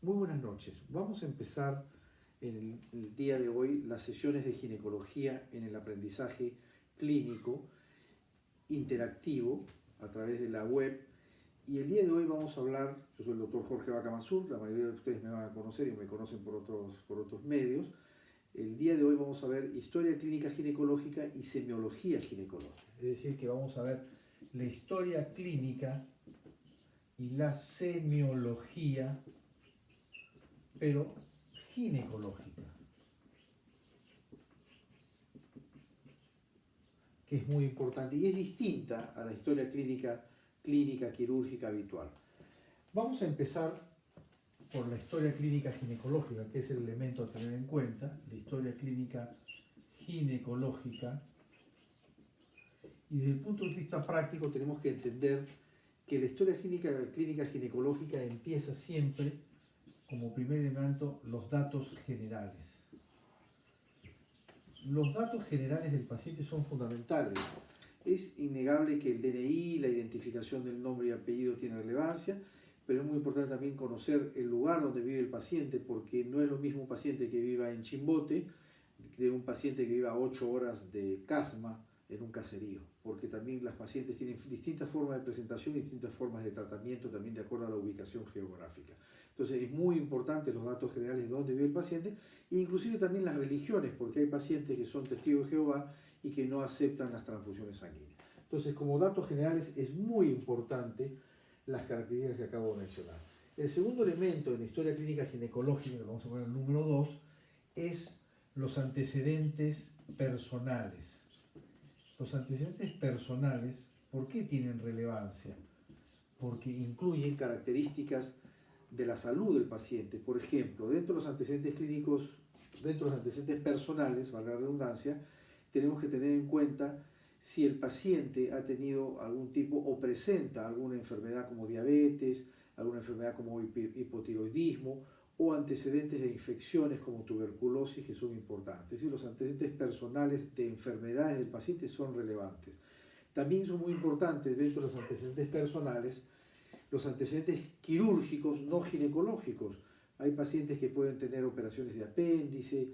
Muy buenas noches. Vamos a empezar en el día de hoy las sesiones de ginecología en el aprendizaje clínico interactivo a través de la web. Y el día de hoy vamos a hablar, yo soy el doctor Jorge Vaca Masur, la mayoría de ustedes me van a conocer y me conocen por otros medios. El día de hoy vamos a ver historia clínica ginecológica y semiología ginecológica. Es decir, que vamos a ver la historia clínica y la semiología, pero ginecológica, que es muy importante y es distinta a la historia clínica quirúrgica habitual. Vamos a empezar por la historia clínica ginecológica, que es el elemento a tener en cuenta, la historia clínica ginecológica. Y desde el punto de vista práctico tenemos que entender que la historia clínica ginecológica empieza siempre como primer elemento los datos generales. Los datos generales del paciente son fundamentales. Es innegable que el DNI, la identificación del nombre y apellido tiene relevancia, pero es muy importante también conocer el lugar donde vive el paciente, porque no es lo mismo un paciente que viva en Chimbote de un paciente que viva 8 horas de Casma en un caserío, porque también las pacientes tienen distintas formas de presentación y distintas formas de tratamiento también de acuerdo a la ubicación geográfica. Entonces es muy importante los datos generales de dónde vive el paciente, e inclusive también las religiones, porque hay pacientes que son testigos de Jehová y que no aceptan las transfusiones sanguíneas. Entonces, como datos generales es muy importante las características que acabo de mencionar. El segundo elemento en la historia clínica ginecológica, que vamos a poner el número 2, es los antecedentes personales. Los antecedentes personales, ¿por qué tienen relevancia? Porque incluyen características de la salud del paciente. Por ejemplo, dentro de los antecedentes clínicos, dentro de los antecedentes personales, valga la redundancia, tenemos que tener en cuenta si el paciente ha tenido algún tipo o presenta alguna enfermedad como diabetes, alguna enfermedad como hipotiroidismo o antecedentes de infecciones como tuberculosis, que son importantes. Es decir, los antecedentes personales de enfermedades del paciente son relevantes. También son muy importantes dentro de los antecedentes personales los antecedentes quirúrgicos no ginecológicos. Hay pacientes que pueden tener operaciones de apéndice,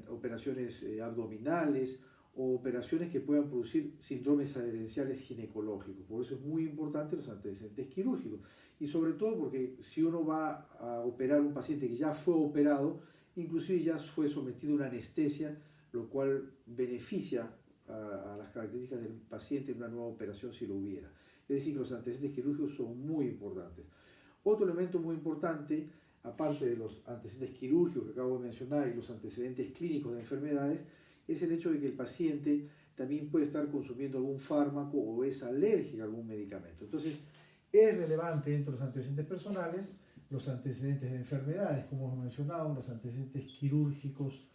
operaciones abdominales o operaciones que puedan producir síndromes adherenciales ginecológicos. Por eso es muy importante los antecedentes quirúrgicos. Y sobre todo porque si uno va a operar a un paciente que ya fue operado, inclusive ya fue sometido a una anestesia, lo cual beneficia a las características del paciente en una nueva operación si lo hubiera. Es decir, que los antecedentes quirúrgicos son muy importantes. Otro elemento muy importante, aparte de los antecedentes quirúrgicos que acabo de mencionar y los antecedentes clínicos de enfermedades, es el hecho de que el paciente también puede estar consumiendo algún fármaco o es alérgico a algún medicamento. Entonces, es relevante dentro de los antecedentes personales los antecedentes de enfermedades, como hemos mencionado, los antecedentes quirúrgicos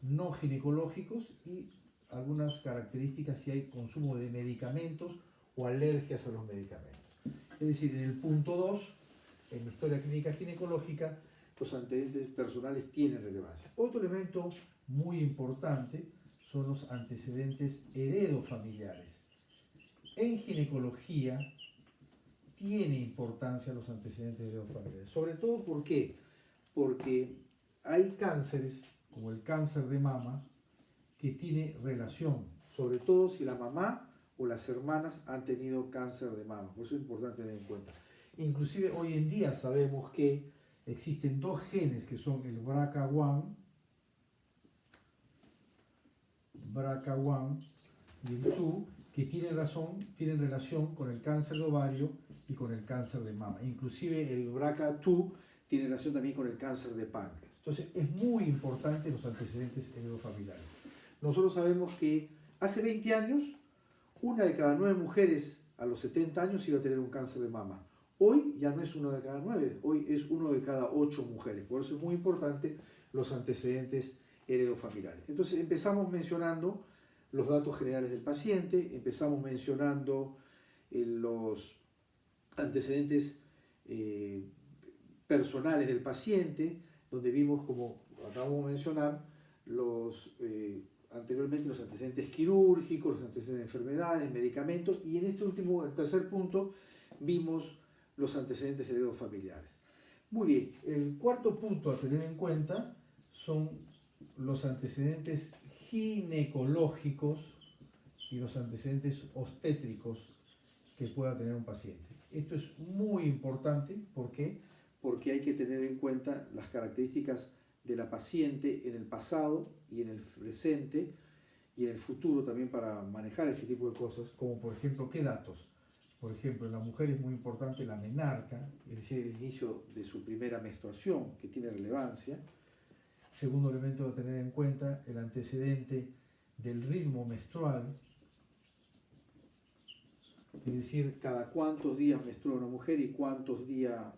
no ginecológicos y algunas características si hay consumo de medicamentos o alergias a los medicamentos. Es decir, en el punto 2, en la historia clínica ginecológica, los antecedentes personales tienen relevancia. Otro elemento muy importante son los antecedentes heredofamiliares. En ginecología tiene importancia los antecedentes heredofamiliares. Sobre todo, ¿por qué? Porque hay cánceres, como el cáncer de mama, que tiene relación, sobre todo si la mamá o las hermanas han tenido cáncer de mama. Por eso es importante tener en cuenta. Inclusive hoy en día sabemos que existen dos genes que son el BRCA1 y el 2 que tienen relación con el cáncer de ovario y con el cáncer de mama. Inclusive el BRCA2 tiene relación también con el cáncer de páncreas. Entonces es muy importante los antecedentes heredofamiliares. Nosotros sabemos que hace 20 años, una de cada 9 mujeres a los 70 años iba a tener un cáncer de mama. Hoy ya no es una de cada 9, hoy es 1 de cada 8 mujeres. Por eso es muy importante los antecedentes heredofamiliares. Entonces empezamos mencionando los datos generales del paciente, empezamos mencionando los antecedentes personales del paciente, donde vimos, como acabamos de mencionar, anteriormente los antecedentes quirúrgicos, los antecedentes de enfermedades, medicamentos, y en este último, el tercer punto, vimos los antecedentes heredofamiliares. Muy bien, el cuarto punto a tener en cuenta son los antecedentes ginecológicos y los antecedentes obstétricos que pueda tener un paciente. Esto es muy importante, ¿por qué? Porque hay que tener en cuenta las características de la paciente en el pasado y en el presente y en el futuro también para manejar este tipo de cosas, como por ejemplo, ¿qué datos? Por ejemplo, en la mujer es muy importante la menarca, es decir, el inicio de su primera menstruación, que tiene relevancia. Segundo elemento a tener en cuenta, el antecedente del ritmo menstrual, es decir, cada cuántos días menstrua una mujer y cuántos días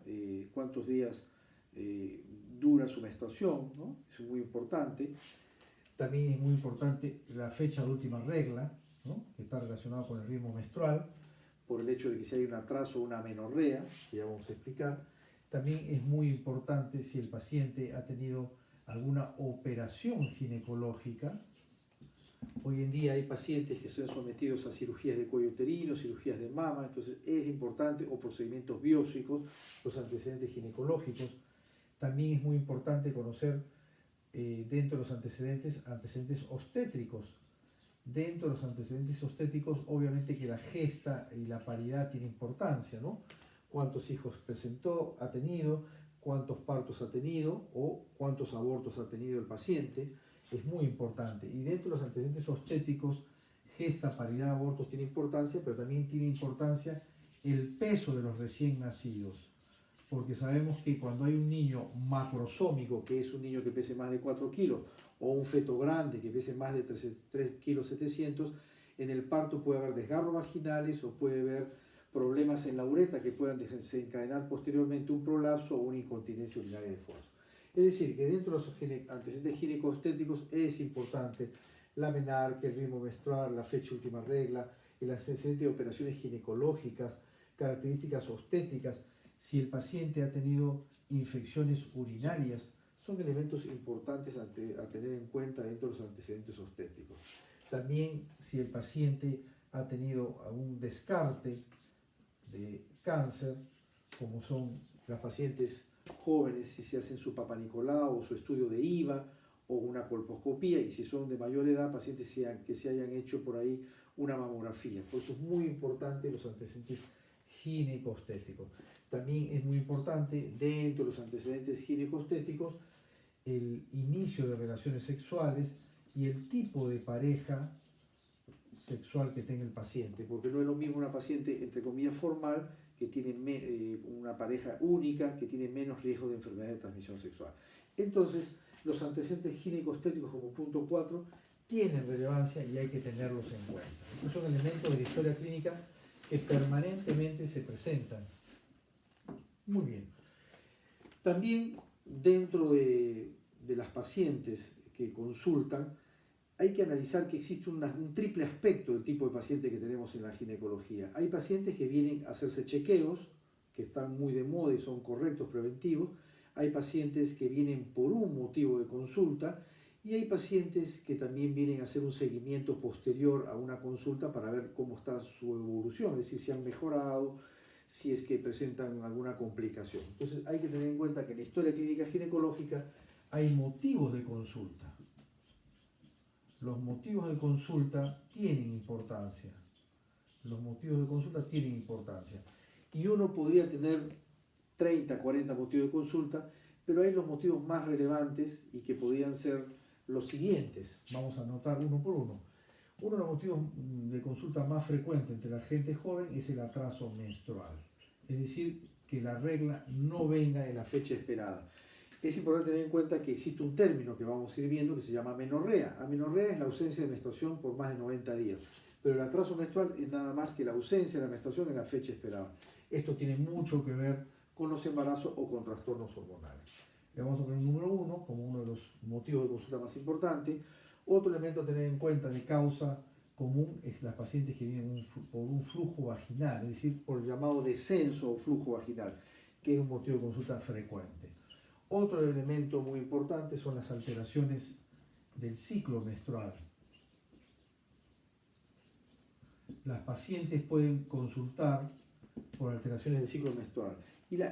dura su menstruación, ¿no? Eso es muy importante. También es muy importante la fecha de última regla, ¿no? Que está relacionado con el ritmo menstrual, por el hecho de que si hay un atraso o una amenorrea, que ya vamos a explicar. También es muy importante si el paciente ha tenido alguna operación ginecológica. Hoy en día hay pacientes que son sometidos a cirugías de cuello uterino, cirugías de mama, entonces es importante, o procedimientos biópsicos, los antecedentes ginecológicos. También es muy importante conocer dentro de los antecedentes obstétricos. Dentro de los antecedentes obstétricos, obviamente que la gesta y la paridad tiene importancia, ¿no? Cuántos hijos ha tenido, cuántos partos ha tenido o cuántos abortos ha tenido el paciente, es muy importante. Y dentro de los antecedentes obstétricos, gesta, paridad, abortos tiene importancia, pero también tiene importancia el peso de los recién nacidos. Porque sabemos que cuando hay un niño macrosómico, que es un niño que pese más de 4 kilos, o un feto grande que pese más de 3 kilos 700, en el parto puede haber desgarros vaginales o puede haber problemas en la uretra que puedan desencadenar posteriormente un prolapso o una incontinencia urinaria de esfuerzo. Es decir, que dentro de los antecedentes ginecostétricos es importante la menarca, el ritmo menstrual, la fecha última regla, el antecedente de operaciones ginecológicas, características obstétricas, si el paciente ha tenido infecciones urinarias, son elementos importantes a tener en cuenta dentro de los antecedentes obstétricos. También si el paciente ha tenido algún descarte de cáncer, como son las pacientes jóvenes, si se hacen su Papa Nicolau o su estudio de IVA o una colposcopía, y si son de mayor edad, pacientes que se hayan hecho por ahí una mamografía. Por eso es muy importante los antecedentes ginecostétricos. También es muy importante dentro de los antecedentes ginecostétricos el inicio de relaciones sexuales y el tipo de pareja sexual que tenga el paciente, porque no es lo mismo una paciente, entre comillas, formal, que tiene una pareja única, que tiene menos riesgo de enfermedad de transmisión sexual. Entonces, los antecedentes ginecostétricos como punto 4 tienen relevancia y hay que tenerlos en cuenta. Estos son elementos de la historia clínica que permanentemente se presentan. Muy bien. También dentro de las pacientes que consultan, hay que analizar que existe un triple aspecto del tipo de paciente que tenemos en la ginecología. Hay pacientes que vienen a hacerse chequeos, que están muy de moda y son correctos, preventivos. Hay pacientes que vienen por un motivo de consulta y hay pacientes que también vienen a hacer un seguimiento posterior a una consulta para ver cómo está su evolución, es decir, si han mejorado, si es que presentan alguna complicación. Entonces hay que tener en cuenta que en la historia clínica ginecológica hay motivos de consulta. Los motivos de consulta tienen importancia. Los motivos de consulta tienen importancia. Y uno podría tener 30, 40 motivos de consulta, pero hay los motivos más relevantes y que podrían ser los siguientes. Vamos a anotar uno por uno. Uno de los motivos de consulta más frecuentes entre la gente joven es el atraso menstrual. Es decir, que la regla no venga en la fecha esperada. Es importante tener en cuenta que existe un término que vamos a ir viendo que se llama amenorrea. Amenorrea es la ausencia de menstruación por más de 90 días, pero el atraso menstrual es nada más que la ausencia de la menstruación en la fecha esperada. Esto tiene mucho que ver con los embarazos o con trastornos hormonales. Le vamos a poner un número 1 como uno de los motivos de consulta más importantes. Otro elemento a tener en cuenta de causa común es las pacientes que vienen por un flujo vaginal, es decir, por el llamado descenso o flujo vaginal, que es un motivo de consulta frecuente. Otro elemento muy importante son las alteraciones del ciclo menstrual. Las pacientes pueden consultar por alteraciones del ciclo menstrual.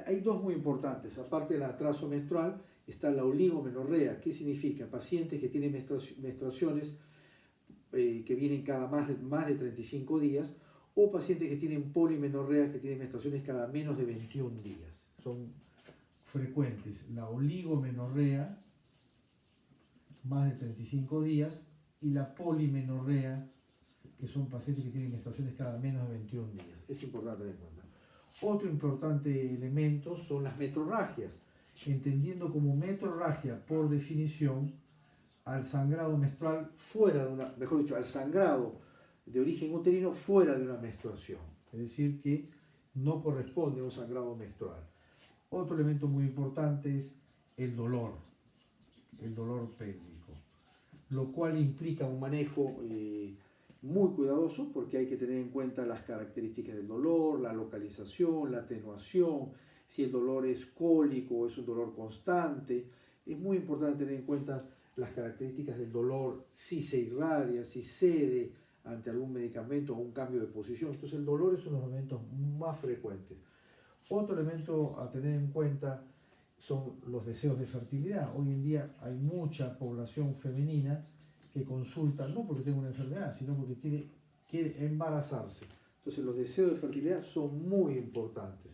Hay dos muy importantes. Aparte del atraso menstrual, está la oligomenorrea. ¿Qué significa? Pacientes que tienen menstruaciones que vienen cada más de 35 días, o pacientes que tienen polimenorrea, que tienen menstruaciones cada menos de 21 días. Son frecuentes la oligomenorrea, más de 35 días, y la polimenorrea, que son pacientes que tienen menstruaciones cada menos de 21 días. Es importante tener en cuenta. Otro importante elemento son las metrorragias, entendiendo como metrorragia, por definición, al sangrado menstrual fuera de una, mejor dicho, al sangrado de origen uterino fuera de una menstruación. Es decir, que no corresponde a un sangrado menstrual. Otro elemento muy importante es el dolor pélvico, lo cual implica un manejo muy cuidadoso, porque hay que tener en cuenta las características del dolor, la localización, la atenuación, si el dolor es cólico o es un dolor constante. Es muy importante tener en cuenta las características del dolor, si se irradia, si cede ante algún medicamento o un cambio de posición. Entonces el dolor es uno de los elementos más frecuentes. Otro elemento a tener en cuenta son los deseos de fertilidad. Hoy en día hay mucha población femenina que consulta no porque tenga una enfermedad, sino porque quiere embarazarse. Entonces los deseos de fertilidad son muy importantes.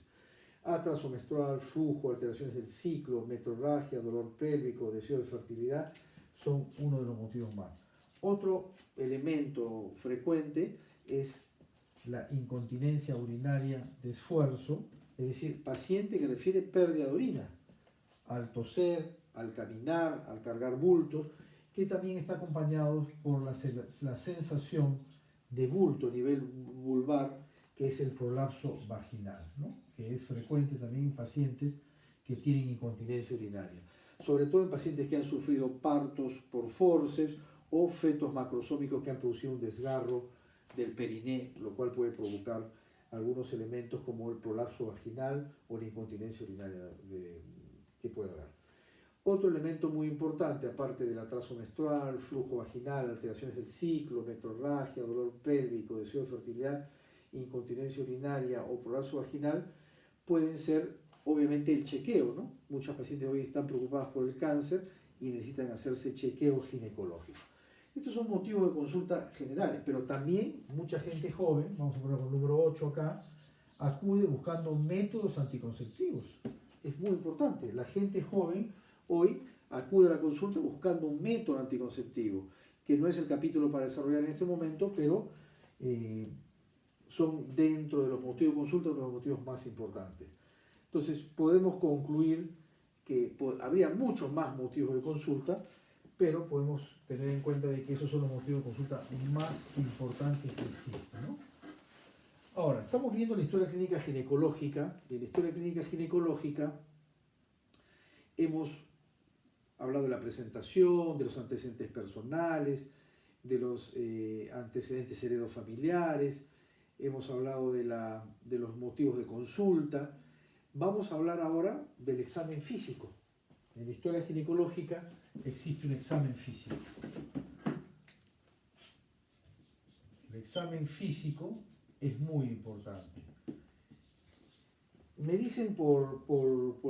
Atraso menstrual, flujo, alteraciones del ciclo, metrorragia, dolor pélvico, deseo de fertilidad son uno de los motivos más. Otro elemento frecuente es la incontinencia urinaria de esfuerzo, es decir, paciente que refiere pérdida de orina al toser, al caminar, al cargar bultos, que también está acompañado por la sensación de bulto a nivel vulvar, que es el prolapso vaginal, ¿no? Que es frecuente también en pacientes que tienen incontinencia urinaria, sobre todo en pacientes que han sufrido partos por forceps o fetos macrosómicos que han producido un desgarro del periné, lo cual puede provocar algunos elementos como el prolapso vaginal o la incontinencia urinaria que puede haber. Otro elemento muy importante, aparte del atraso menstrual, flujo vaginal, alteraciones del ciclo, metrorragia, dolor pélvico, deseo de fertilidad, incontinencia urinaria o prolapso vaginal, pueden ser obviamente el chequeo, ¿no? Muchas pacientes hoy están preocupadas por el cáncer y necesitan hacerse chequeo ginecológico. Estos son motivos de consulta generales, pero también mucha gente joven, vamos a poner con el número 8 acá, acude buscando métodos anticonceptivos. Es muy importante, la gente joven hoy acude a la consulta buscando un método anticonceptivo, que no es el capítulo para desarrollar en este momento, pero son dentro de los motivos de consulta uno de los motivos más importantes. Entonces podemos concluir que habría muchos más motivos de consulta, pero podemos tener en cuenta de que esos son los motivos de consulta más importantes que existen, ¿no? Ahora, estamos viendo la historia clínica ginecológica. En la historia clínica ginecológica hemos hablado de la presentación, de los antecedentes personales, de los antecedentes heredofamiliares, hemos hablado de los motivos de consulta. Vamos a hablar ahora del examen físico. En la historia ginecológica existe un examen físico. El examen físico es muy importante. Me dicen por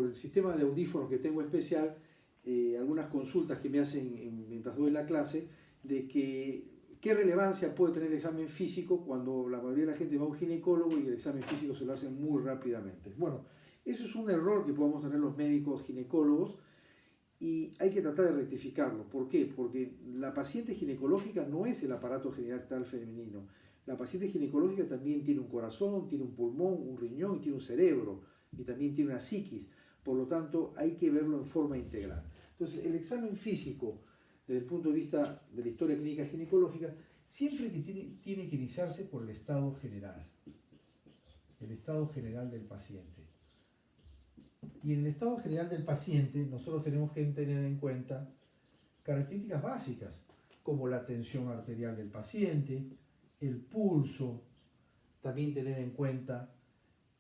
el sistema de audífonos que tengo especial, algunas consultas que me hacen mientras doy la clase, de que qué relevancia puede tener el examen físico cuando la mayoría de la gente va a un ginecólogo y el examen físico se lo hacen muy rápidamente. Bueno, eso es un error que podemos tener los médicos ginecólogos y hay que tratar de rectificarlo. ¿Por qué? Porque la paciente ginecológica no es el aparato genital femenino. La paciente ginecológica también tiene un corazón, tiene un pulmón, un riñón y tiene un cerebro y también tiene una psiquis. Por lo tanto, hay que verlo en forma integral. Entonces, el examen físico, desde el punto de vista de la historia clínica ginecológica, siempre que tiene que iniciarse por el estado general del paciente. Y en el estado general del paciente, nosotros tenemos que tener en cuenta características básicas, como la tensión arterial del paciente, el pulso, también tener en cuenta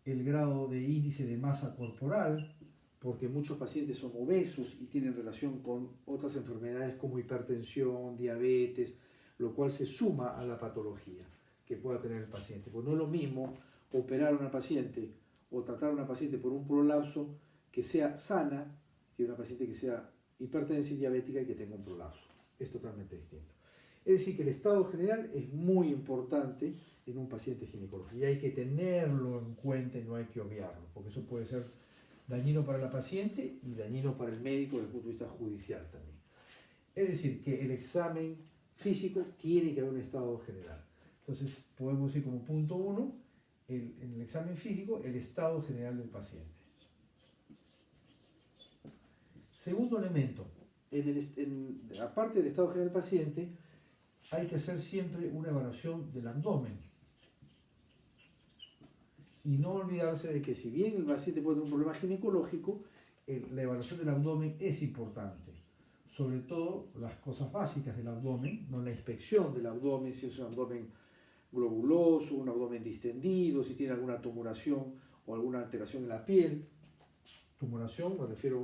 el grado de índice de masa corporal, porque muchos pacientes son obesos y tienen relación con otras enfermedades como hipertensión, diabetes, lo cual se suma a la patología que pueda tener el paciente. Pues no es lo mismo operar a una paciente o tratar a una paciente por un prolapso que sea sana que una paciente que sea hipertensa y diabética y que tenga un prolapso. Es totalmente distinto. Es decir, que el estado general es muy importante en un paciente ginecológico y hay que tenerlo en cuenta y no hay que obviarlo, porque eso puede ser dañino para la paciente y dañino para el médico desde el punto de vista judicial también. Es decir, que el examen físico tiene que haber un estado general. Entonces, podemos decir como punto 1, en el examen físico, el estado general del paciente. Segundo elemento, aparte del estado general del paciente, hay que hacer siempre una evaluación del abdomen. Y no olvidarse de que si bien el paciente puede tener un problema ginecológico, la evaluación del abdomen es importante. Sobre todo las cosas básicas del abdomen, no la inspección del abdomen, si es un abdomen globuloso, un abdomen distendido, si tiene alguna tumoración o alguna alteración en la piel. Tumoración me refiero a